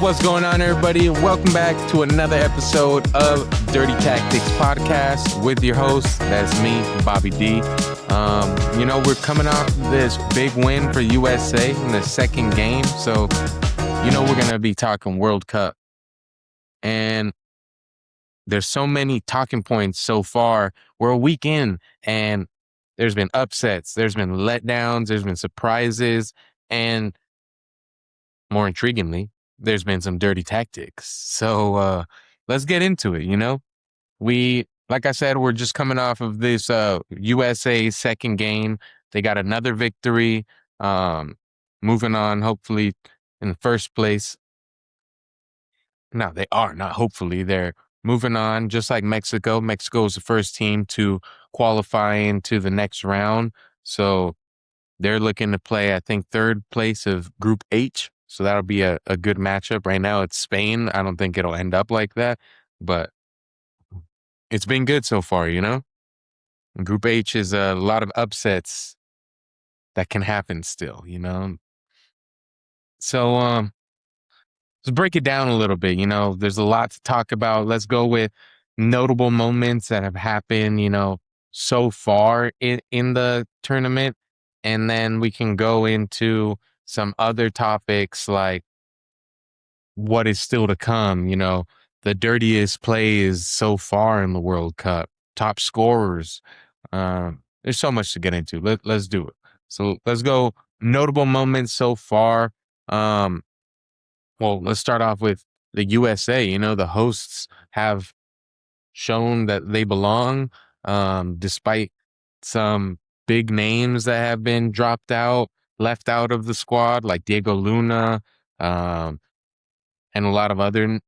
What's going on, everybody? Welcome back to another episode of Dirty Tactics Podcast with your host. That's me, Bobby D. We're coming off this big win for USA in the second game. So, we're going to be talking World Cup. And there's so many talking points so far. We're a week in, and there's been upsets, there's been letdowns, there's been surprises, and more intriguingly, there's been some dirty tactics. So let's get into it. Like I said, we're just coming off of this USA second game. They got another victory, moving on, hopefully, in the first place. No, they are not. Hopefully, they're moving on, just like Mexico. Mexico is the first team to qualify into the next round. So they're looking to play, I think, third place of Group H. So that'll be a good matchup. Right now, it's Spain. I don't think it'll end up like that, but it's been good so far, Group H is a lot of upsets that can happen still, So let's break it down a little bit. There's a lot to talk about. Let's go with notable moments that have happened, so far in the tournament. And then we can go into some other topics like what is still to come, the dirtiest plays so far in the World Cup, top scorers. There's so much to get into. Let's do it. So let's go notable moments so far. Well, let's start off with the USA. The hosts have shown that they belong, despite some big names that have been left out of the squad, like Diego Luna, and a lot of other,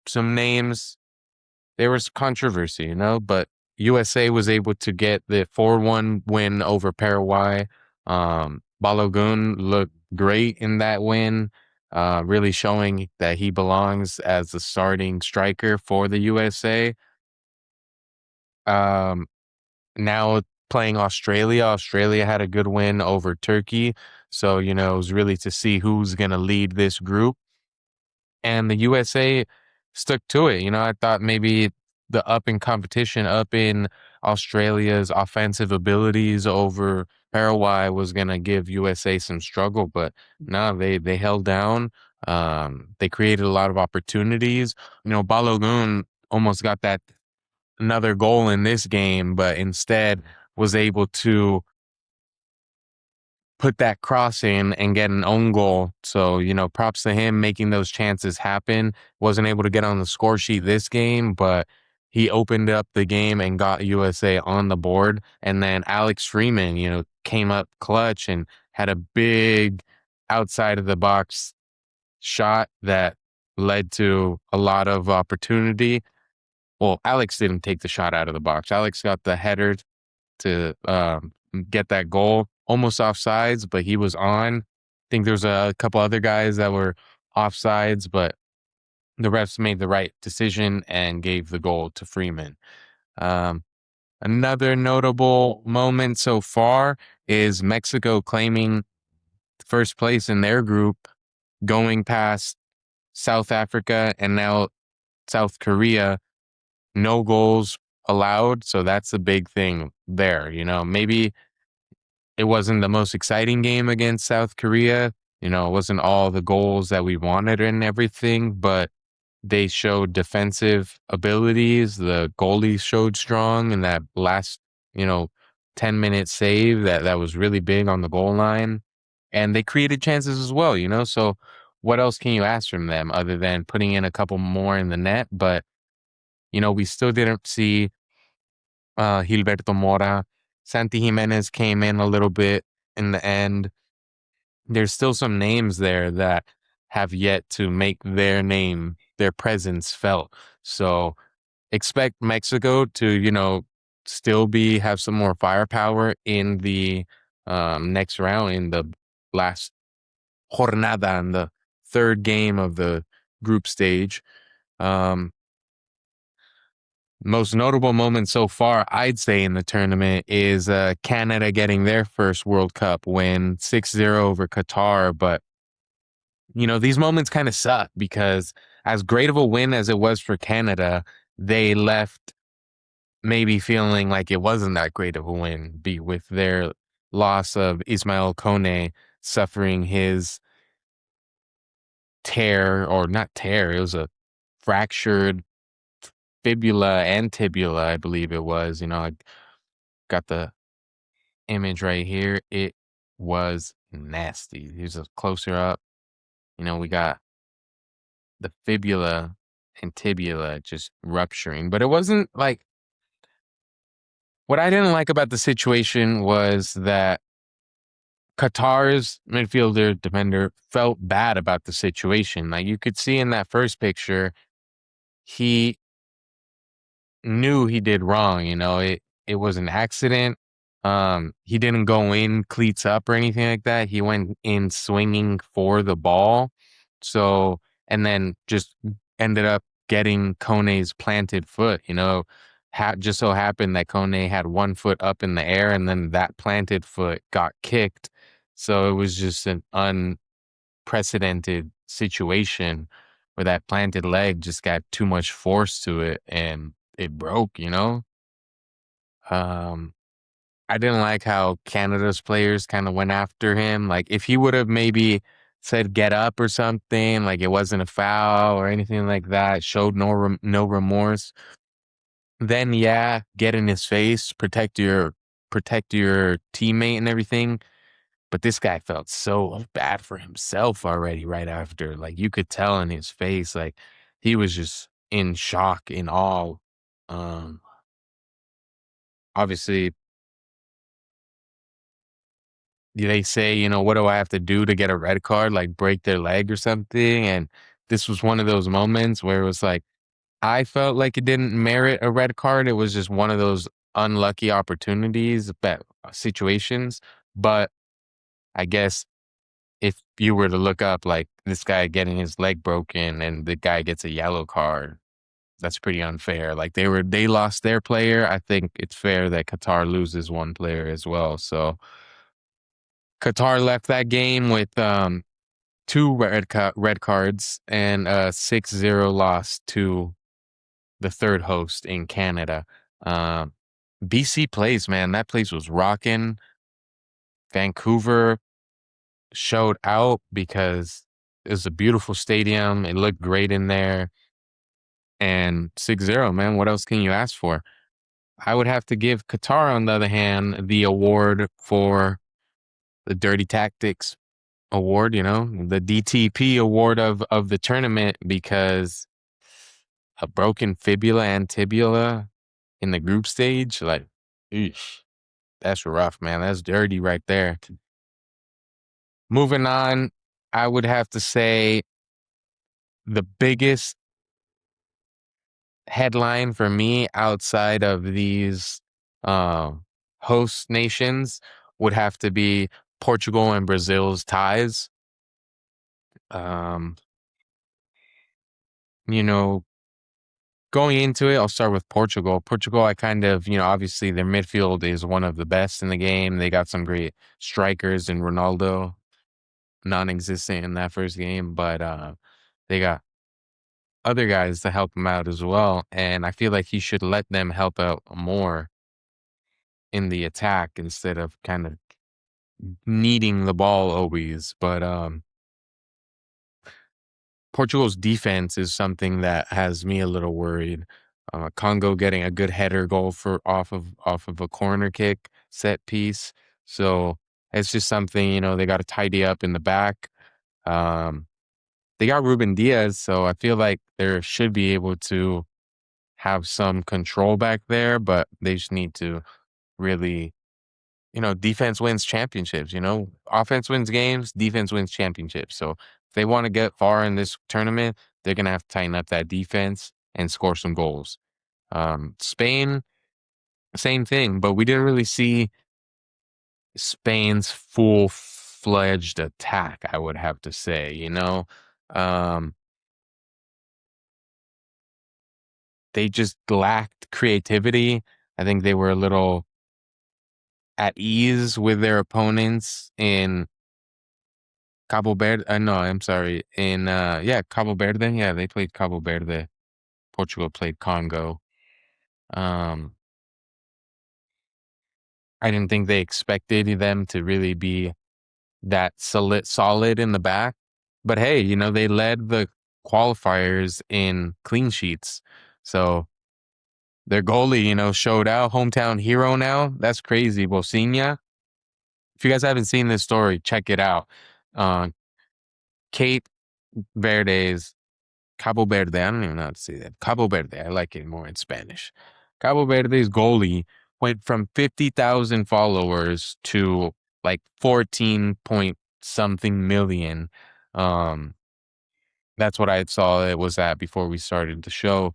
some names. There was controversy, but USA was able to get the 4-1 win over Paraguay. Balogun looked great in that win, really showing that he belongs as the starting striker for the USA. Now playing Australia. Australia had a good win over Turkey. So, it was really to see who's going to lead this group. And the USA stuck to it. I thought maybe the up in Australia's offensive abilities over Paraguay was going to give USA some struggle, but no, they held down. They created a lot of opportunities. Balogun almost got that another goal in this game, but instead was able to put that cross in and get an own goal. So, props to him making those chances happen. Wasn't able to get on the score sheet this game, but he opened up the game and got USA on the board. And then Alex Freeman, came up clutch and had a big outside of the box shot that led to a lot of opportunity. Well, Alex didn't take the shot out of the box. Alex got the header to get that goal, almost offsides, but he was on. I think there's a couple other guys that were offsides, but the refs made the right decision and gave the goal to Freeman. Another notable moment so far is Mexico claiming first place in their group, going past South Africa and now South Korea. No goals allowed, so that's a big thing there. Maybe it wasn't the most exciting game against South Korea. It wasn't all the goals that we wanted and everything, but they showed defensive abilities. The goalie showed strong in that last, 10-minute save that was really big on the goal line. And they created chances as well, So what else can you ask from them other than putting in a couple more in the net? But we still didn't see Gilberto Mora. Santi Jimenez came in a little bit in the end. There's still some names there that have yet to make their presence felt. So expect Mexico to, still have some more firepower in the next round, in the last jornada, in the third game of the group stage. Most notable moment so far, I'd say, in the tournament is Canada getting their first World Cup win, 6-0 over Qatar. But, these moments kind of suck because as great of a win as it was for Canada, they left maybe feeling like it wasn't that great of a win be with their loss of Ismail Kone suffering his tear, or not tear, it was a fractured fibula and tibula, I believe it was. I got the image right here. It was nasty. Here's a closer up. We got the fibula and tibula just rupturing. But it wasn't like what I didn't like about the situation was that Qatar's midfielder defender felt bad about the situation. Like you could see in that first picture, he knew he did wrong. It was an accident. He didn't go in cleats up or anything like that. He went in swinging for the ball. So, and then just ended up getting Kone's planted foot. Just so happened that Kone had one foot up in the air, and then that planted foot got kicked. So it was just an unprecedented situation where that planted leg just got too much force to it and it broke. Um, I didn't like how Canada's players kind of went after him. Like if he would have maybe said get up or something, like it wasn't a foul or anything like that, showed no remorse, then yeah, get in his face, protect your teammate and everything. But this guy felt so bad for himself already right after. Like you could tell in his face, like he was just in shock, in awe. Um, Obviously, they say, what do I have to do to get a red card? Like break their leg or something. And this was one of those moments where it was like, I felt like it didn't merit a red card. It was just one of those unlucky opportunities, situations. But I guess if you were to look up like this guy getting his leg broken and the guy gets a yellow card, that's pretty unfair. Like they lost their player. I think it's fair that Qatar loses one player as well. So Qatar left that game with two red cards and a 6-0 loss to the third host in Canada. Um, BC plays, man. That place was rocking. Vancouver showed out because it was a beautiful stadium. It looked great in there. And 6-0, man. What else can you ask for? I would have to give Qatar, on the other hand, the award for the Dirty Tactics award, the DTP award of the tournament, because a broken fibula and tibula in the group stage, like, eesh, that's rough, man. That's dirty right there. Moving on, I would have to say the biggest headline for me outside of these uh, host nations would have to be Portugal and Brazil's ties. Um, you know, Going into it, I'll start with Portugal. Portugal, I kind of, obviously their midfield is one of the best in the game. They got some great strikers in Ronaldo, non-existent in that first game, but they got other guys to help him out as well. And I feel like he should let them help out more in the attack instead of kind of needing the ball always. But Portugal's defense is something that has me a little worried. Congo getting a good header goal for off of a corner kick set piece. So it's just something, they got to tidy up in the back. Um, they got Ruben Diaz, so I feel like they should be able to have some control back there, but they just need to really, defense wins championships, offense wins games, defense wins championships. So if they want to get far in this tournament, they're going to have to tighten up that defense and score some goals. Spain, same thing, but we didn't really see Spain's full-fledged attack, I would have to say. Um, they just lacked creativity. I think they were a little at ease with their opponents in Cabo Verde. No, I'm sorry. In yeah, Cabo Verde. Yeah, they played Cabo Verde. Portugal played Congo. Um, I didn't think they expected them to really be that solid in the back. But hey, they led the qualifiers in clean sheets. So their goalie, showed out, hometown hero now. That's crazy. Bocinia. If you guys haven't seen this story, check it out. Uh, Cape Verde's Cabo Verde. I don't even know how to say that. Cabo Verde. I like it more in Spanish. Cabo Verde's goalie went from 50,000 followers to like 14 point something million. Um, that's what I saw it was at before we started the show.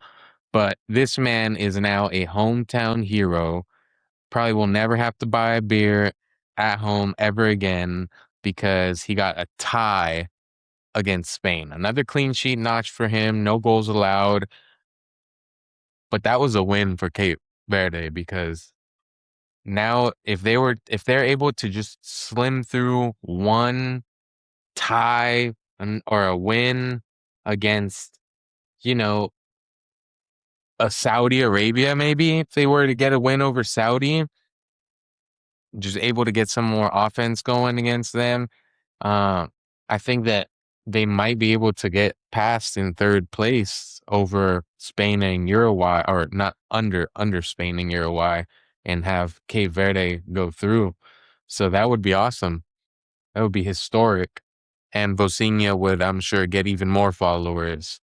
But this man is now a hometown hero. Probably will never have to buy a beer at home ever again because he got a tie against Spain. Another clean sheet notch for him, no goals allowed. But that was a win for Cape Verde because now if they're able to just slim through one tie or a win against, you know, a Saudi Arabia, maybe if they were to get a win over Saudi, just able to get some more offense going against them. Uh, I think that they might be able to get past in third place over Spain and Uruguay, or not under Spain and Uruguay, and have Cape Verde go through. So that would be awesome. That would be historic. And Bocinia would, I'm sure, get even more followers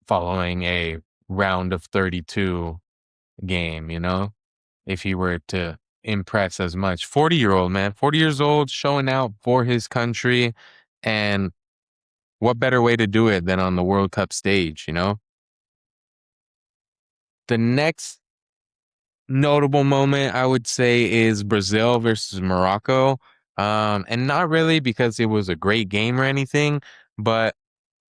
following a round of 32 game, if he were to impress as much. 40-year-old man, 40 years old, showing out for his country. And what better way to do it than on the World Cup stage? The next notable moment I would say is Brazil versus Morocco. And not really because it was a great game or anything, but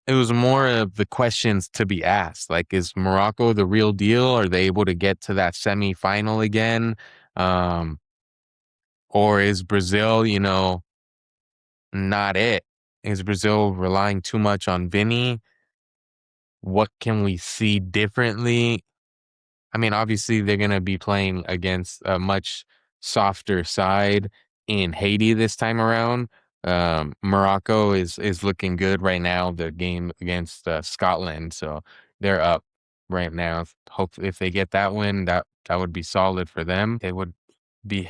it was more of the questions to be asked. Like, is Morocco the real deal? Are they able to get to that semifinal again? Um, or is Brazil, not it? Is Brazil relying too much on Vinny? What can we see differently? I mean, obviously, they're going to be playing against a much softer side in Haiti this time around. Morocco is looking good right now. The game against Scotland, so they're up right now. Hopefully, if they get that win, that would be solid for them. They would be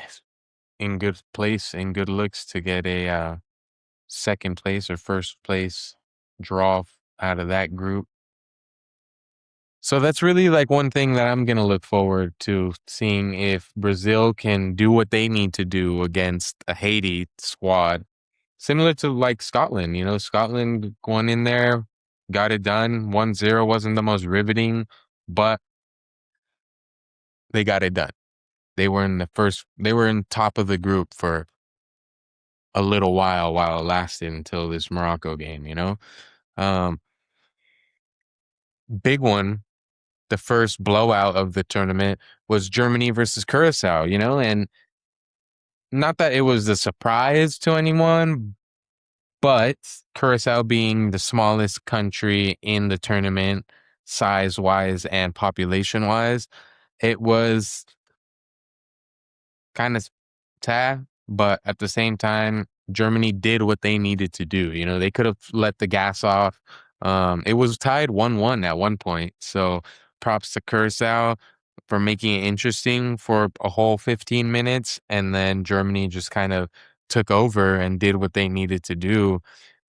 in good place, in good looks to get a second place or first place draw out of that group. So that's really like one thing that I'm going to look forward to seeing if Brazil can do what they need to do against a Haiti squad. Similar to like Scotland, Scotland went in there, got it done. 1-0 wasn't the most riveting, but they got it done. They were in top of the group for a little while it lasted until this Morocco game. Um, Big one, the first blowout of the tournament was Germany versus Curacao, and not that it was a surprise to anyone, but Curacao being the smallest country in the tournament, size-wise and population-wise, it was kind of sad, but at the same time, Germany did what they needed to do. They could have let the gas off. It was tied 1-1 at one point. So props to Curacao for making it interesting for a whole 15 minutes. And then Germany just kind of took over and did what they needed to do.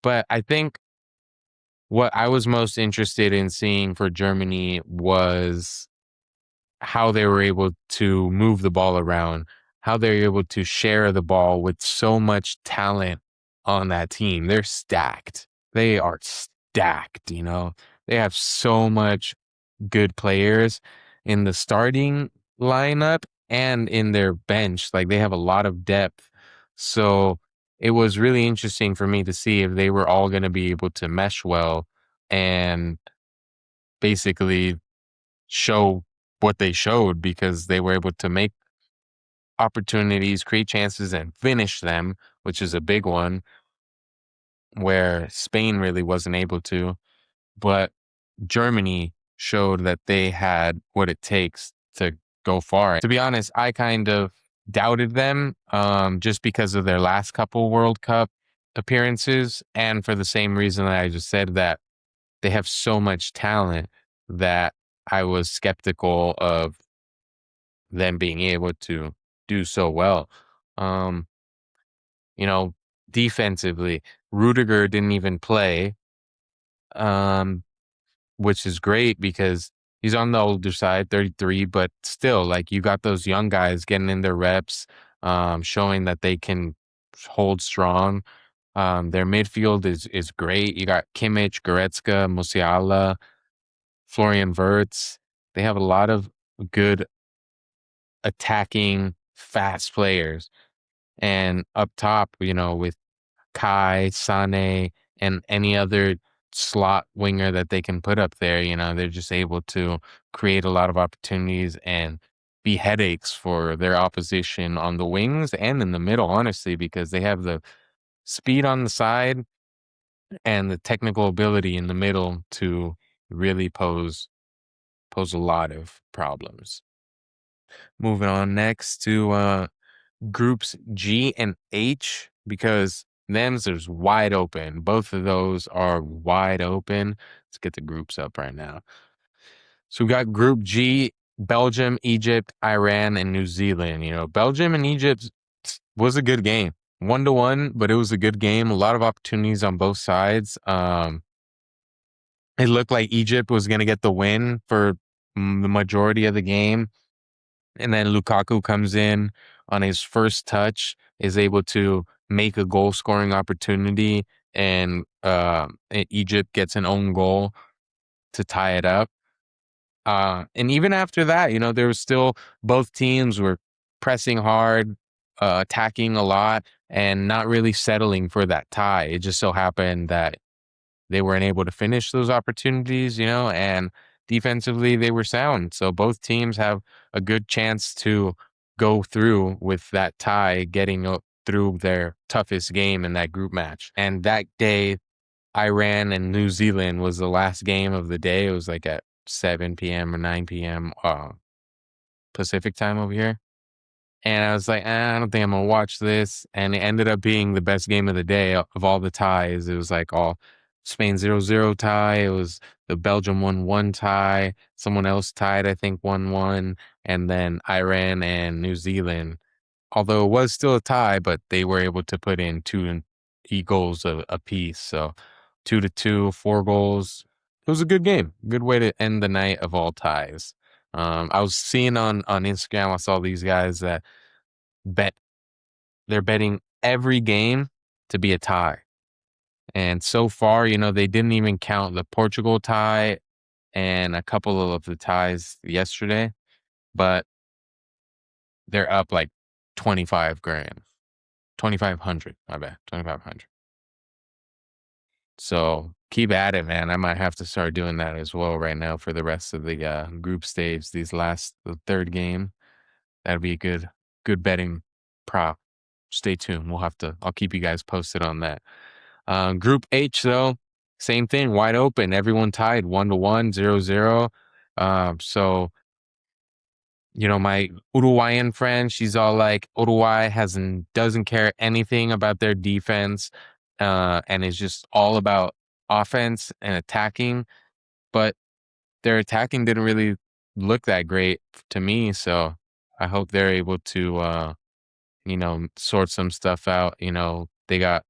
But I think what I was most interested in seeing for Germany was how they were able to move the ball around, how they're able to share the ball with so much talent on that team. They're stacked. They are stacked. They have so much good players in the starting lineup and in their bench. Like they have a lot of depth. So it was really interesting for me to see if they were all going to be able to mesh well and basically show what they showed because they were able to make opportunities, create chances, and finish them, which is a big one. where Spain really wasn't able to. But Germany showed that they had what it takes to go far. To be honest, I kind of doubted them just because of their last couple World Cup appearances. And for the same reason that I just said, that they have so much talent that I was skeptical of them being able to do so well. Um, you know, defensively, Rudiger didn't even play. Um, which is great because he's on the older side, 33, but still, like, you got those young guys getting in their reps, showing that they can hold strong. Their midfield is great. You got Kimmich, Goretzka, Musiala, Florian Wirtz. They have a lot of good attacking, fast players. And up top, with Kai, Sane, and any other slot winger that they can put up there, they're just able to create a lot of opportunities and be headaches for their opposition on the wings and in the middle, honestly, because they have the speed on the side and the technical ability in the middle to really pose a lot of problems. Moving on next to groups G and H, because them's is wide open. Both of those are wide open. Let's get the groups up right now. So we got Group G: Belgium, Egypt, Iran, and New Zealand. Belgium and Egypt was a good game. 1-1, but it was a good game. A lot of opportunities on both sides. It looked like Egypt was going to get the win for the majority of the game. And then Lukaku comes in on his first touch, is able to make a goal scoring opportunity, and Egypt gets an own goal to tie it up. And even after that, there was still, both teams were pressing hard, attacking a lot, and not really settling for that tie. It just so happened that they weren't able to finish those opportunities, and defensively they were sound. So both teams have a good chance to go through with that tie, getting through their toughest game in that group match. And that day, Iran and New Zealand was the last game of the day. It was like at 7 p.m. or 9 p.m. Pacific time over here. And I was like, I don't think I'm gonna watch this. And it ended up being the best game of the day of all the ties. It was like all Spain 0-0 tie. It was the Belgium 1-1 tie. Someone else tied, I think, 1-1. And then Iran and New Zealand, although it was still a tie, but they were able to put in two goals a piece. So 2-2, 4 goals. It was a good game. Good way to end the night of all ties. I was seeing on Instagram, I saw these guys that they're betting every game to be a tie. And so far, they didn't even count the Portugal tie and a couple of the ties yesterday, but they're up like 25 grand, 2,500, my bad, 2,500. So keep at it, man. I might have to start doing that as well right now for the rest of the group stage, the third game. That'd be a good betting prop. Stay tuned. I'll keep you guys posted on that. Group H, though, same thing, wide open. Everyone tied 1-1, 0-0. So, my Uruguayan friend, she's all like, Uruguay doesn't care anything about their defense, and is just all about offense and attacking. But their attacking didn't really look that great to me. So I hope they're able to, sort some stuff out. They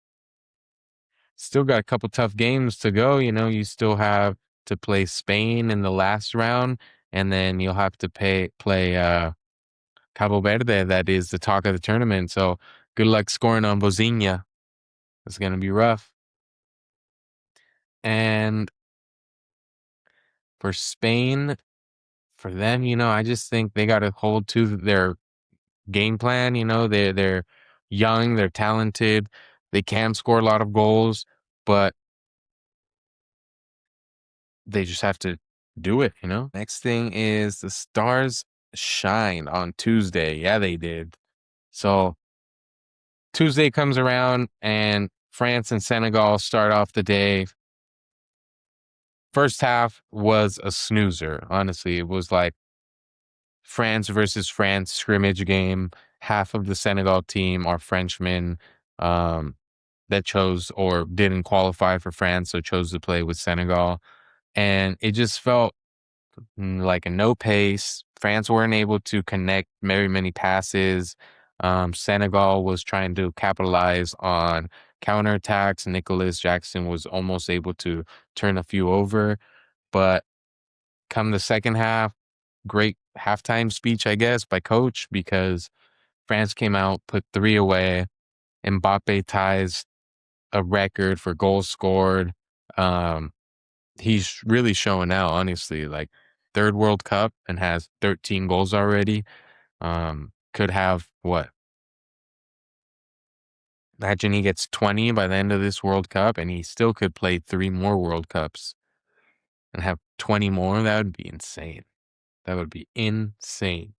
still got a couple tough games to go. You still have to play Spain in the last round, and then you'll have to play Cabo Verde. That is the talk of the tournament. So good luck scoring on Bozinha. It's going to be rough. And for Spain, for them, I just think they got to hold to their game plan. They're young, they're talented, they can score a lot of goals, but they just have to do it. Next thing is the Stars shined on Tuesday. Yeah, they did. So Tuesday comes around, and France and Senegal start off the day. First half was a snoozer. Honestly, it was like France versus France scrimmage game. Half of the Senegal team are Frenchmen um, that chose or didn't qualify for France, so chose to play with Senegal. And it just felt like a no pace. France weren't able to connect very many passes. Senegal was trying to capitalize on counterattacks. Nicholas Jackson was almost able to turn a few over. But come the second half, great halftime speech, I guess, by coach because France came out, put three away. Mbappe ties a record for goals scored. Um, he's really showing out, honestly. Like third World Cup and has 13 goals already. Could have what? Imagine he gets 20 by the end of this World Cup and he still could play three more World Cups and have 20 more. That would be insane. That would be insane.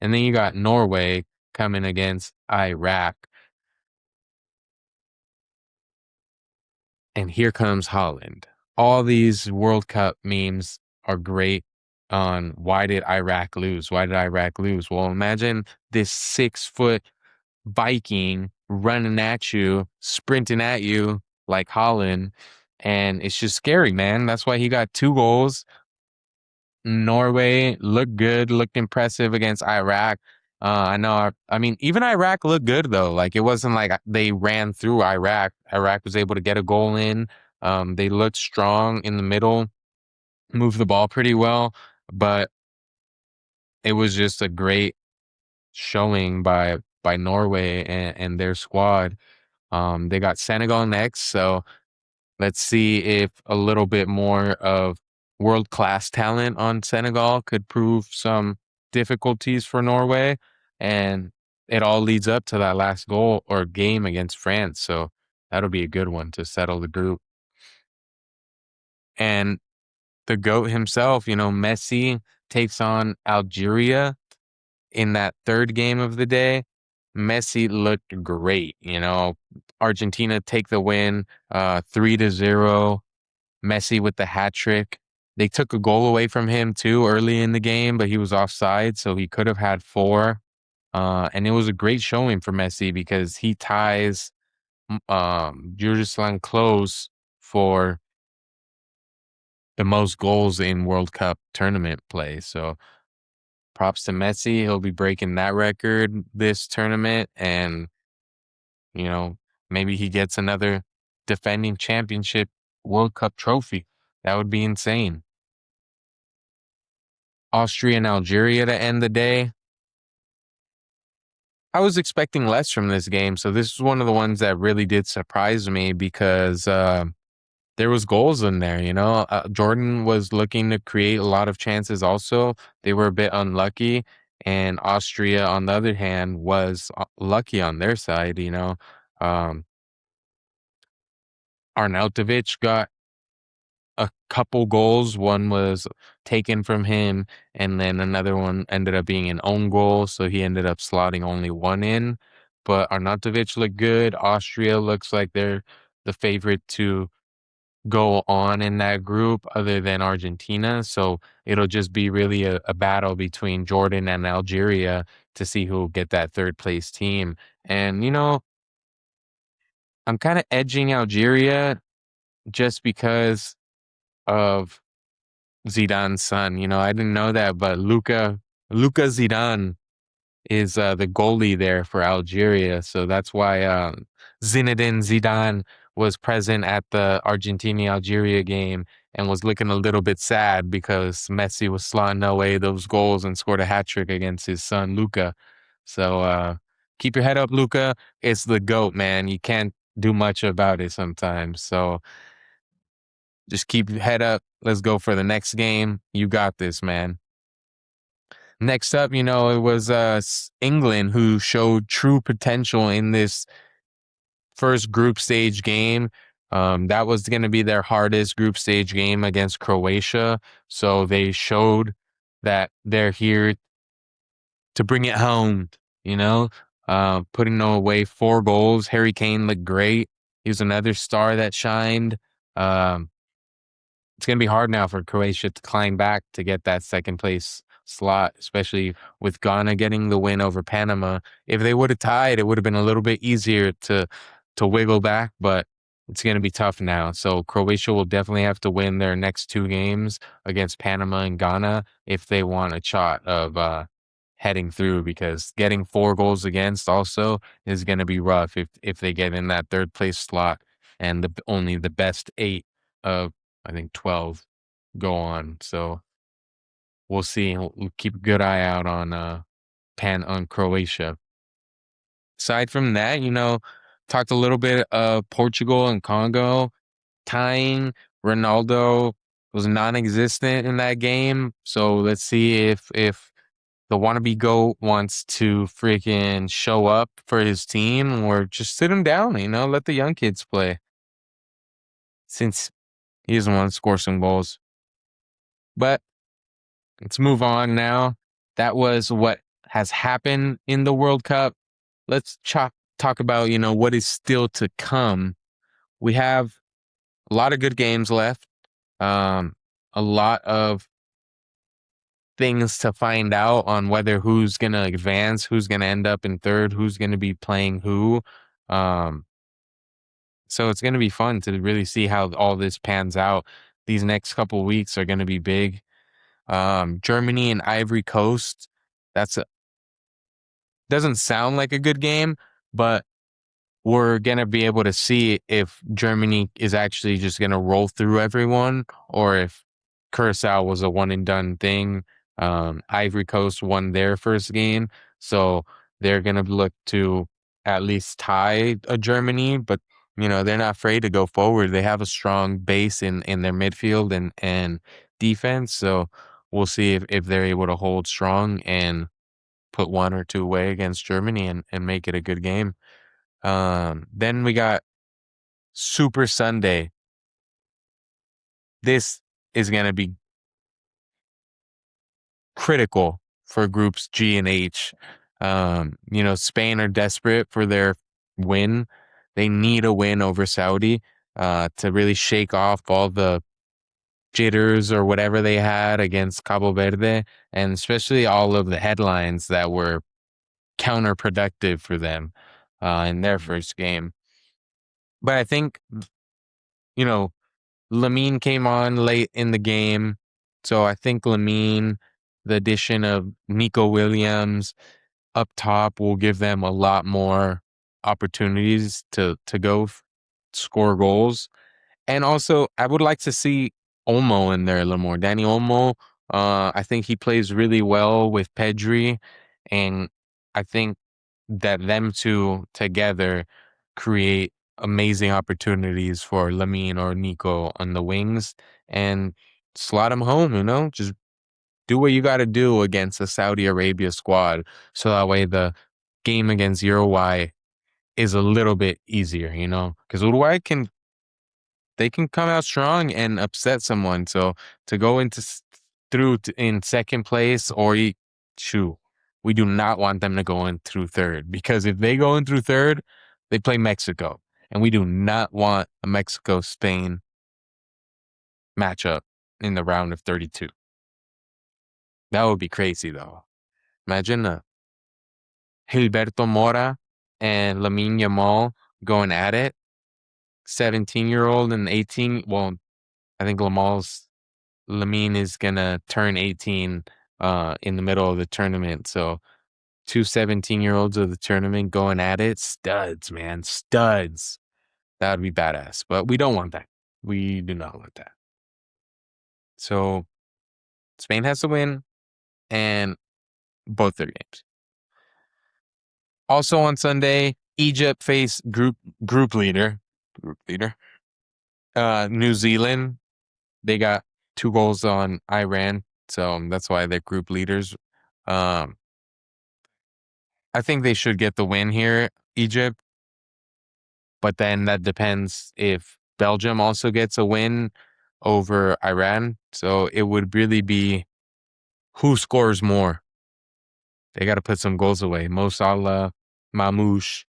And then you got Norway coming against Iraq. And here comes Holland. All these World Cup memes are great on why did Iraq lose? Why did Iraq lose? Well, imagine this 6 foot Viking running at you, sprinting at you like Holland. And it's just scary, man. That's why he got 2 goals. Norway looked good, looked impressive against Iraq. I know. I mean, even Iraq looked good though. Like it wasn't like they ran through Iraq. Iraq was able to get a goal in. They looked strong in the middle, moved the ball pretty well, but it was just a great showing by Norway and their squad. They got Senegal next, so let's see if a little bit more of world-class talent on Senegal could prove some difficulties for Norway. And it all leads up to that last goal or game against France. So that'll be a good one to settle the group. And the GOAT himself, Messi takes on Algeria in that third game of the day. Messi looked great, Argentina take the win, 3-0. Messi with the hat trick. They took a goal away from him too early in the game, but he was offside, so he could have had four. And it was a great showing for Messi because he ties Jurgen Klose for the most goals in World Cup tournament play. So props to Messi. He'll be breaking that record this tournament, and you know maybe he gets another defending championship World Cup trophy. That would be insane. Austria and Algeria to end the day. I was expecting less from this game, so this is one of the ones that really did surprise me because there was goals in there. Jordan was looking to create a lot of chances. Also, they were a bit unlucky, and Austria, on the other hand, was lucky on their side. Um, Arnautovic got a couple goals. One was taken from him, and then another one ended up being an own goal. So he ended up slotting only one in. But Arnautovic looked good. Austria looks like they're the favorite to go on in that group, other than Argentina. So it'll just be really a battle between Jordan and Algeria to see who will get that third place team. And I'm kind of edging Algeria just because of Zidane's son. I didn't know that, but Luca Zidane is the goalie there for Algeria. So that's why Zinedine Zidane was present at the Argentina-Algeria game and was looking a little bit sad because Messi was slotting away those goals and scored a hat trick against his son Luca. So keep your head up, Luca. It's the GOAT, man. You can't do much about it sometimes. So just keep your head up. Let's go for the next game. You got this, man. Next up, it was England who showed true potential in this first group stage game. That was going to be their hardest group stage game against Croatia. So they showed that they're here to bring it home, putting away 4 goals. Harry Kane looked great. He was another star that shined. Um, it's going to be hard now for Croatia to climb back to get that second place slot, especially with Ghana getting the win over Panama. If they would have tied, it would have been a little bit easier to wiggle back, but it's going to be tough now. So Croatia will definitely have to win their next two games against Panama and Ghana if they want a shot of heading through, because getting 4 goals against also is going to be rough if they get in that third place slot and only the best 8 of I think 12 go on. So we'll see. We'll keep a good eye out on on Croatia. Aside from that, talked a little bit of Portugal and Congo tying. Ronaldo was non-existent in that game. So let's see if the wannabe GOAT wants to freaking show up for his team or just sit him down, let the young kids play. Since he doesn't want to score some goals. But let's move on now. That was what has happened in the World Cup. Let's talk about, what is still to come. We have a lot of good games left. A lot of things to find out on whether who's going to advance, who's going to end up in third, who's going to be playing who. So it's going to be fun to really see how all this pans out. These next couple weeks are going to be big. Germany and Ivory Coast. Doesn't sound like a good game, but we're going to be able to see if Germany is actually just going to roll through everyone or if Curacao was a one and done thing. Ivory Coast won their first game, so they're going to look to at least tie a Germany, but they're not afraid to go forward. They have a strong base in their midfield and defense, so we'll see if they're able to hold strong and put 1 or 2 away against Germany and make it a good game. Then we got Super Sunday. This is going to be critical for groups G and H. Spain are desperate for their win. They need a win over Saudi to really shake off all the jitters or whatever they had against Cabo Verde, and especially all of the headlines that were counterproductive for them in their first game. But I think, Lamine came on late in the game. So I think Lamine, the addition of Nico Williams up top will give them a lot more opportunities to go score goals. And also, I would like to see Olmo in there a little more. Danny Olmo, I think he plays really well with Pedri, and I think that them two together create amazing opportunities for Lamine or Nico on the wings and slot them home, just do what you got to do against a Saudi Arabia squad. So that way the game against Uruguay is a little bit easier, because Uruguay they can come out strong and upset someone. So to go in second place we do not want them to go in through third, because if they go in through third, they play Mexico, and we do not want a Mexico-Spain matchup in the round of 32. That would be crazy, though. Imagine Gilberto Mora and Lamine Yamal going at it. 17-year-old and 18. Well, I think Lamine is gonna turn 18 in the middle of the tournament. So 2 17-year-olds of the tournament going at it. Studs, man. Studs. That would be badass. But we don't want that. We do not want that. So Spain has to win and both their games. Also on Sunday, Egypt faced group leader. New Zealand. They got 2 goals on Iran. So that's why they're group leaders. I think they should get the win here, Egypt. But then that depends if Belgium also gets a win over Iran. So it would really be who scores more. They got to put some goals away. Mo Salah, Mamouche,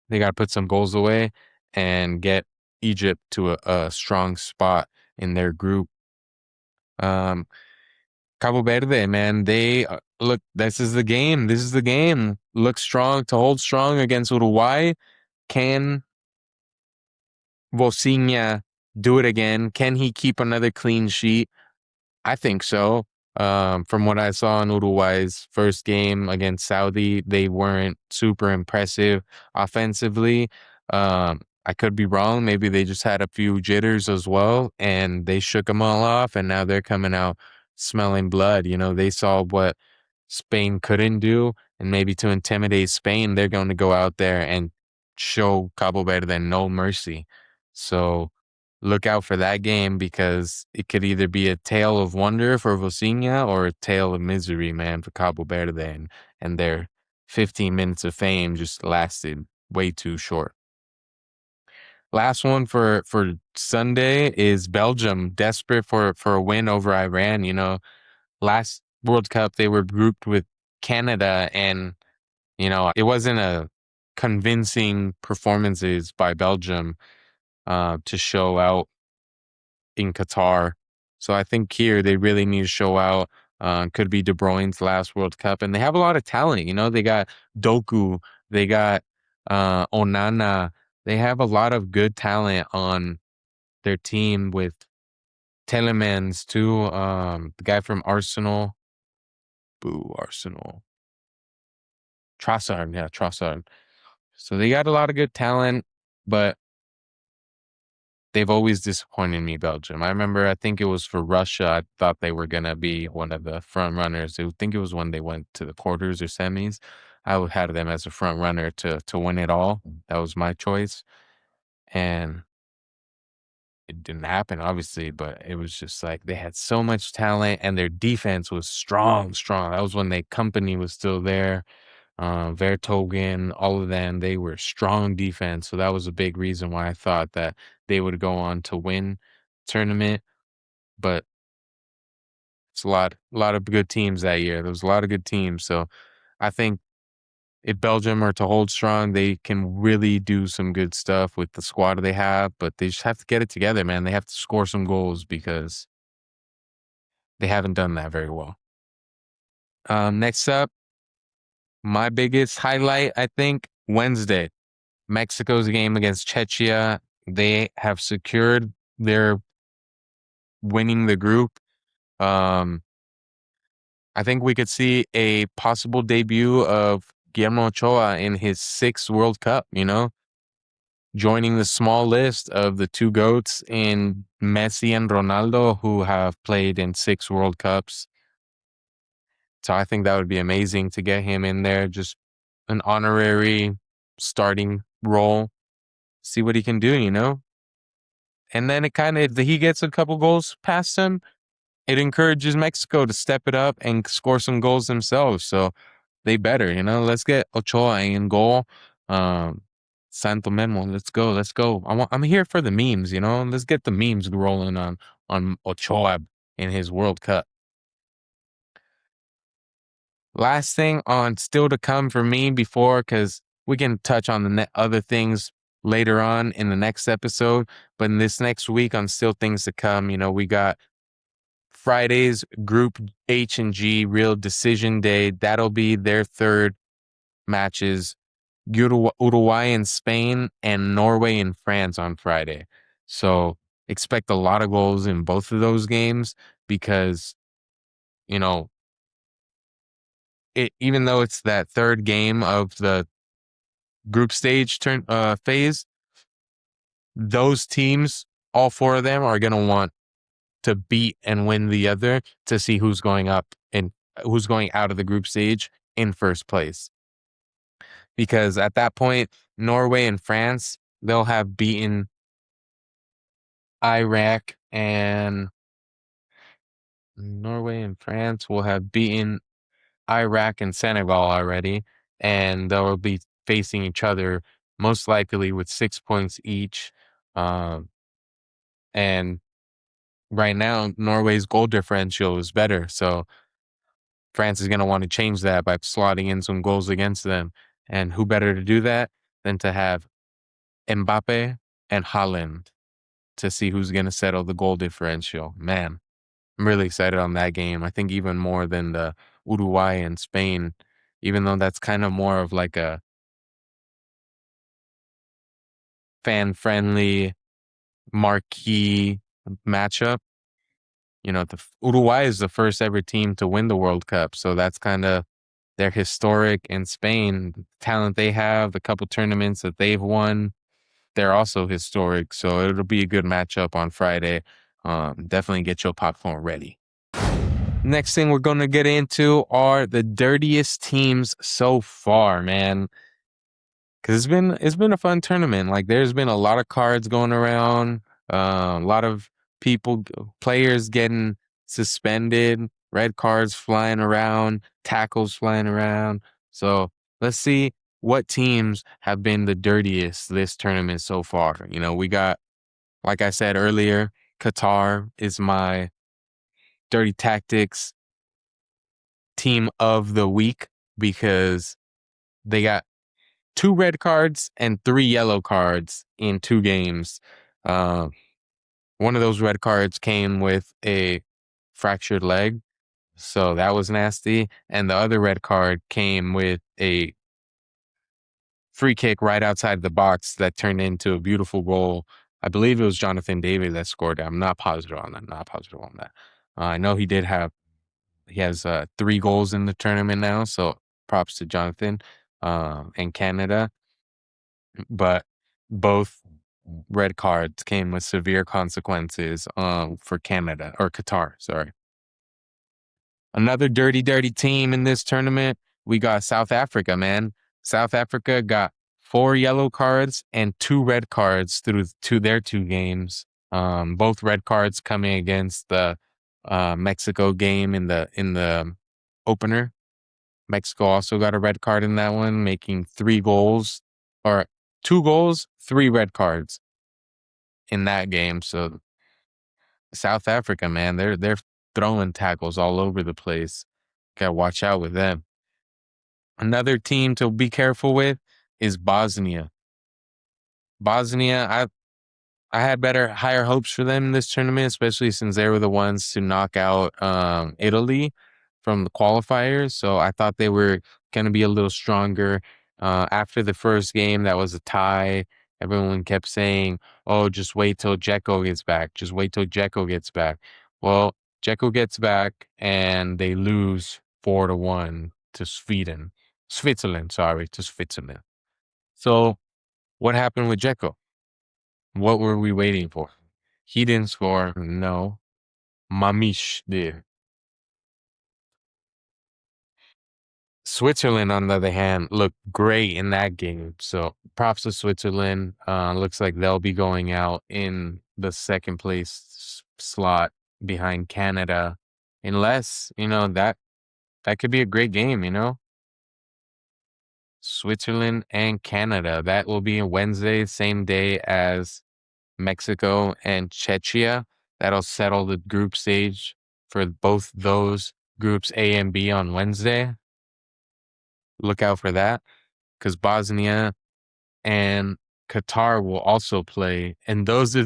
they got to put some goals away. and get Egypt to a strong spot in their group. Um, Cabo Verde, man, they look. This is the game. This is the game. Look strong to hold strong against Uruguay. Can Vosinha do it again? Can he keep another clean sheet? I think so. From what I saw in Uruguay's first game against Saudi, they weren't super impressive offensively. I could be wrong. Maybe they just had a few jitters as well, and they shook them all off, and now they're coming out smelling blood. You know, they saw what Spain couldn't do, and maybe to intimidate Spain, they're going to go out there and show Cabo Verde no mercy. So look out for that game because it could either be a tale of wonder for Vosinha or a tale of misery, man, for Cabo Verde. And their 15 minutes of fame just lasted way too short. Last one for Sunday is Belgium, desperate for a win over Iran. You know, last World Cup they were grouped with Canada, and you know it wasn't a convincing performances by Belgium to show out in Qatar. So I think here they really need to show out. Could be De Bruyne's last World Cup, and they have a lot of talent. You know, they got Doku, they got Onana. They have a lot of good talent on their team with Telemans too. The guy from Arsenal, boo Arsenal, Trossard, yeah, Trossard. So they got a lot of good talent, but they've always disappointed me, Belgium. I remember, I think it was for Russia. I thought they were gonna be one of the front runners. I think it was when they went to the quarters or semis. Had them as a front runner to win it all. That was my choice, and it didn't happen, obviously. But it was just like they had so much talent, and their defense was strong, strong. That was when they company was still there. Vertogen, all of them, they were strong defense. So that was a big reason why I thought that they would go on to win tournament. But it's a lot of good teams that year. There was a lot of good teams. So I think if Belgium are to hold strong, they can really do some good stuff with the squad they have. But they just have to get it together, man. They have to score some goals because they haven't done that very well. Next up, my biggest highlight, I think, Wednesday. Mexico's game against Czechia. They have secured their winning the group. I think we could see a possible debut of Guillermo Ochoa in his sixth World Cup, you know, joining the small list of the two GOATs in Messi and Ronaldo, who have played in 6 World Cups. So I think that would be amazing to get him in there, just an honorary starting role, see what he can do, you know? And then it kind of, he gets a couple goals past him, it encourages Mexico to step it up and score some goals themselves. So they better, you know, let's get Ochoa in goal. Santo Memo, let's go, let's go. I'm here for the memes, you know, let's get the memes rolling on Ochoa in his World Cup. Last thing on still to come for me before, because we can touch on the other things later on in the next episode. But in this next week on still things to come, you know, we got Friday's Group H and G Real Decision Day. That'll be their third matches. Uruguay and Spain and Norway and France on Friday. So expect a lot of goals in both of those games because, you know, even though it's that third game of the group stage phase, those teams, all 4 of them are going to want to beat and win the other to see who's going up and who's going out of the group stage in first place. Because at that point, Norway and France, they'll have beaten Iraq, and Norway and France will have beaten Iraq and Senegal already, and they'll be facing each other most likely with 6 points each. And right now, Norway's goal differential is better, so France is going to want to change that by slotting in some goals against them. And who better to do that than to have Mbappe and Holland to see who's going to settle the goal differential. Man, I'm really excited on that game. I think even more than the Uruguay and Spain, even though that's kind of more of like a fan-friendly marquee matchup. Uruguay is the first ever team to win the World Cup, so that's kind of their historic. In Spain, the talent they have, the couple tournaments that they've won, they're also historic. So it'll be a good matchup on Friday. Definitely get your popcorn ready. Next thing we're going to get into are the dirtiest teams so far, man. Because it's been a fun tournament. Like there's been a lot of cards going around, a lot of players getting suspended, red cards flying around, tackles flying around. So let's see what teams have been the dirtiest this tournament so far. We got, like I said earlier, Qatar is my dirty tactics team of the week because they got 2 red cards and 3 yellow cards in 2 games. Uh, one of those red cards came with a fractured leg, so that was nasty. And the other red card came with a free kick right outside the box that turned into a beautiful goal. I believe it was Jonathan David that scored it. I'm not positive on that. Not positive on that. I know he has 3 goals in the tournament now, so props to Jonathan and Canada. But both red cards came with severe consequences for Canada or Qatar, sorry. Another dirty team in this tournament, we got South Africa, man. South Africa got 4 yellow cards and 2 red cards through their 2 games. Both red cards coming against the Mexico game in the opener. Mexico also got a red card in that one, making 3 goals or 2 goals, 3 red cards in that game. So South Africa, man, they're throwing tackles all over the place. Gotta watch out with them. Another team to be careful with is Bosnia. Bosnia, I had higher hopes for them in this tournament, especially since they were the ones to knock out Italy from the qualifiers. So I thought they were going to be a little stronger. After the first game, that was a tie. Everyone kept saying, "Oh, just wait till Dzeko gets back. Just wait till Dzeko gets back." Well, Dzeko gets back, and they lose 4-1 to Switzerland. Sorry, to Switzerland. So what happened with Dzeko? What were we waiting for? He didn't score. No. Mamish did. Switzerland, on the other hand, looked great in that game. So props to Switzerland. Looks like they'll be going out in the second place slot behind Canada. Unless, that could be a great game. Switzerland and Canada. That will be on Wednesday, same day as Mexico and Czechia. That'll settle the group stage for both those groups A and B on Wednesday. Look out for that because Bosnia and Qatar will also play. And those are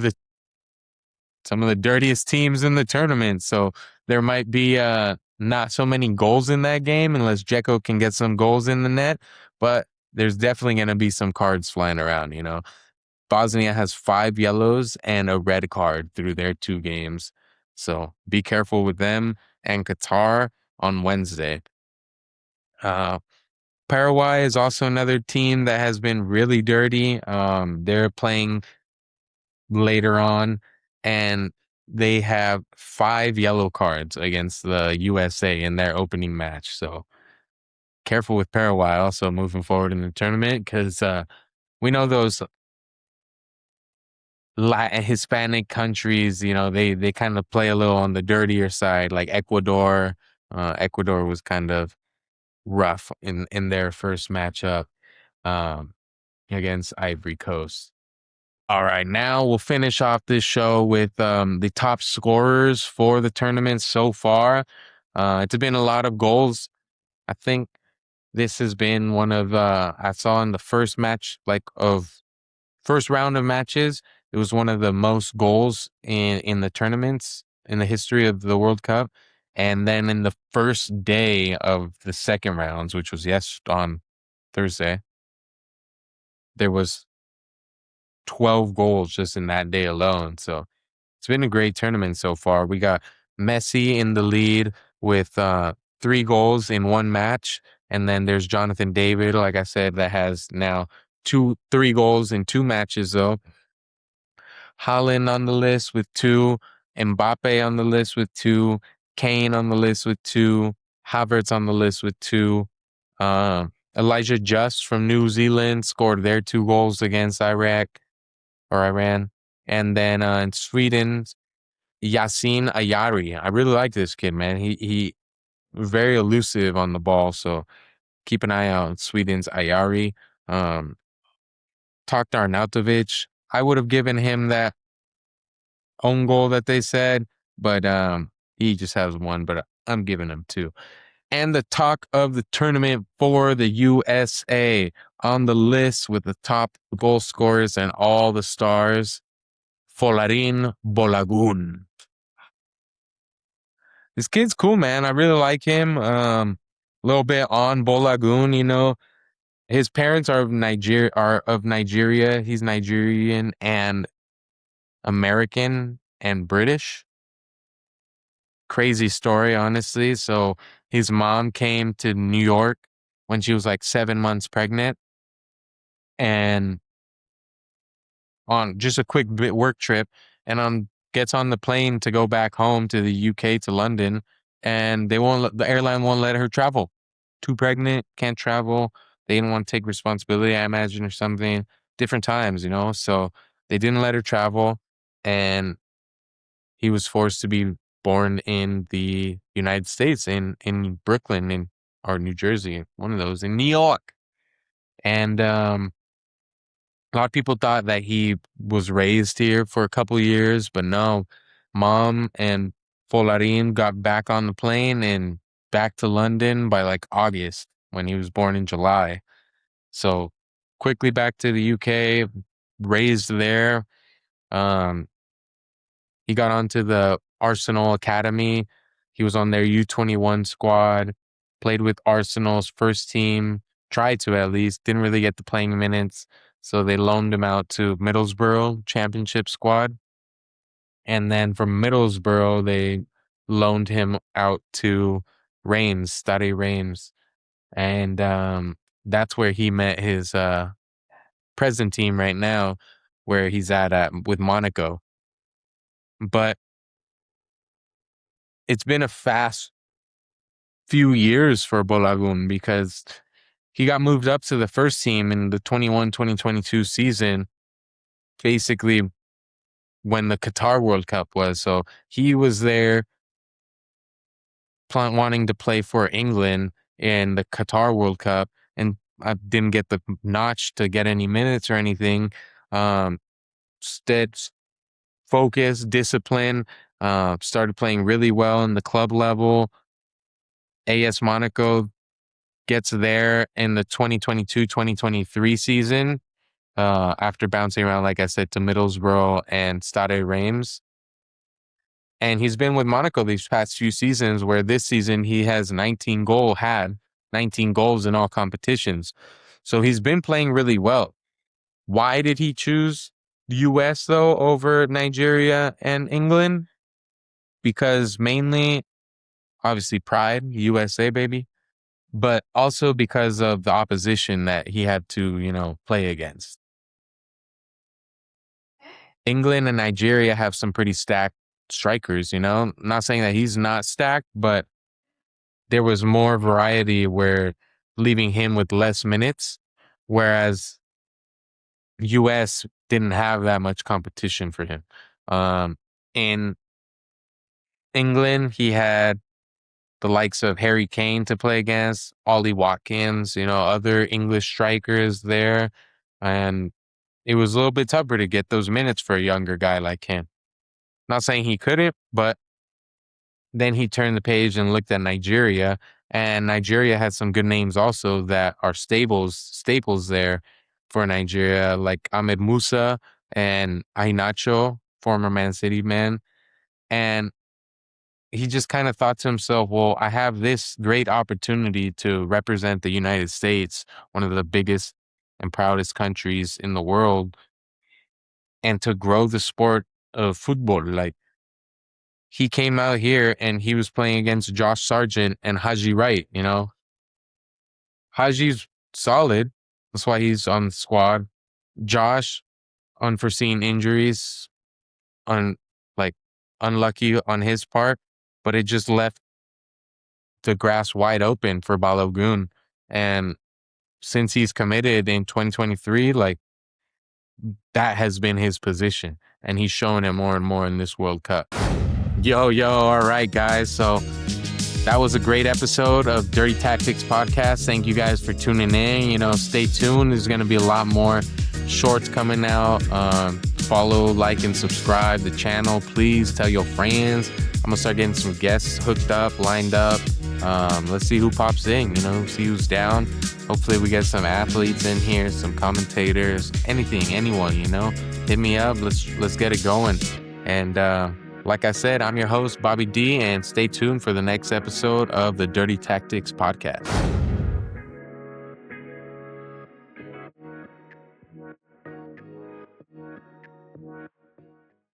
some of the dirtiest teams in the tournament. So there might be not so many goals in that game unless Dzeko can get some goals in the net. But there's definitely going to be some cards flying around. Bosnia has 5 yellows and a red card through their 2 games. So be careful with them and Qatar on Wednesday. Paraguay is also another team that has been really dirty. They're playing later on and they have 5 yellow cards against the USA in their opening match. So careful with Paraguay also moving forward in the tournament because we know those Latin Hispanic countries, they kind of play a little on the dirtier side, like Ecuador. Ecuador was kind of rough in their first matchup um, against Ivory Coast. All right, now we'll finish off this show with the top scorers for the tournament so far. It's been a lot of goals. I think this has been one of I saw in the first match, like of first round of matches. It was one of the most goals in the tournaments in the history of the World Cup. And then in the first day of the second rounds, which was on Thursday, there was 12 goals just in that day alone. So it's been a great tournament so far. We got Messi in the lead with 3 goals in one match. And then there's Jonathan David, like I said, that has now 3 goals in 2 matches, though. Haaland on the list with 2, Mbappe on the list with 2, Kane on the list with 2, Havertz on the list with 2. Elijah Just from New Zealand scored their 2 goals against Iran. And then in Sweden, Yasin Ayari. I really like this kid, man. He very elusive on the ball, so keep an eye out on Sweden's Ayari. Um, Taktar Arnautovic. I would have given him that own goal that they said, but he just has 1, but I'm giving him 2. And the talk of the tournament for the USA on the list with the top goal scorers and all the stars, Folarin Bolagun. This kid's cool, man. I really like him. A little bit on Bolagun, you know. His parents are of Nigeria. He's Nigerian and American and British. Crazy story, honestly. So his mom came to New York when she was like 7 months pregnant, and on just a quick work trip, and gets on the plane to go back home to the UK to London, and the airline won't let her travel. Too pregnant, can't travel. They didn't want to take responsibility, I imagine, or something. Different times, you know. So they didn't let her travel, and he was forced to be born in the United States, in Brooklyn, or New Jersey, one of those, in New York. And a lot of people thought that he was raised here for a couple years, but no. Mom and Folarin got back on the plane and back to London by like August, when he was born in July. So quickly back to the UK, raised there. Um, he got onto the Arsenal Academy. He was on their U21 squad, played with Arsenal's first team, tried to at least, didn't really get the playing minutes. So they loaned him out to Middlesbrough Championship squad. And then from Middlesbrough, they loaned him out to Stade Reims. And that's where he met his present team right now, where he's at with Monaco. But it's been a fast few years for Bolagun, because he got moved up to the first team in the 2022 season, basically when the Qatar World Cup was. So he was there wanting to play for England in the Qatar World Cup, and I didn't get the notch to get any minutes or anything. Instead, focus, discipline, started playing really well in the club level. AS Monaco gets there in the 2022-2023 season, after bouncing around, like I said, to Middlesbrough and Stade Reims. And he's been with Monaco these past few seasons, where this season he has 19 goals in all competitions. So he's been playing really well. Why did he choose the US, though, over Nigeria and England? Because mainly, obviously, pride, USA, baby, but also because of the opposition that he had to, play against. England and Nigeria have some pretty stacked strikers. Not saying that he's not stacked, but there was more variety, where leaving him with less minutes, whereas US didn't have that much competition for him. In England, he had the likes of Harry Kane to play against, Ollie Watkins, other English strikers there. And it was a little bit tougher to get those minutes for a younger guy like him. Not saying he couldn't, but then he turned the page and looked at Nigeria, and Nigeria had some good names also that are staples there for Nigeria, like Ahmed Musa, and Iheanacho, former Man City man. And he just kind of thought to himself, well, I have this great opportunity to represent the United States, one of the biggest and proudest countries in the world, and to grow the sport of football. Like, he came out here and he was playing against Josh Sargent and Haji Wright, you know. Haji's solid. That's why he's on the squad. Josh, unforeseen injuries, un like unlucky on his part, but it just left the grass wide open for Balogun. And since he's committed in 2023, like, that has been his position. And he's showing it more and more in this World Cup. Yo, all right, guys. So that was a great episode of Dirty Tactics Podcast. Thank you guys for tuning in. You know, stay tuned. There's going to be a lot more shorts coming out. Follow, like, and subscribe the channel. Please tell your friends. I'm going to start getting some guests hooked up, lined up. Let's see who pops in, you know, see who's down. Hopefully we get some athletes in here, some commentators, anyone, you know. Hit me up. Let's get it going. And like I said, I'm your host, Bobby D, and stay tuned for the next episode of the Dirty Tactics Podcast.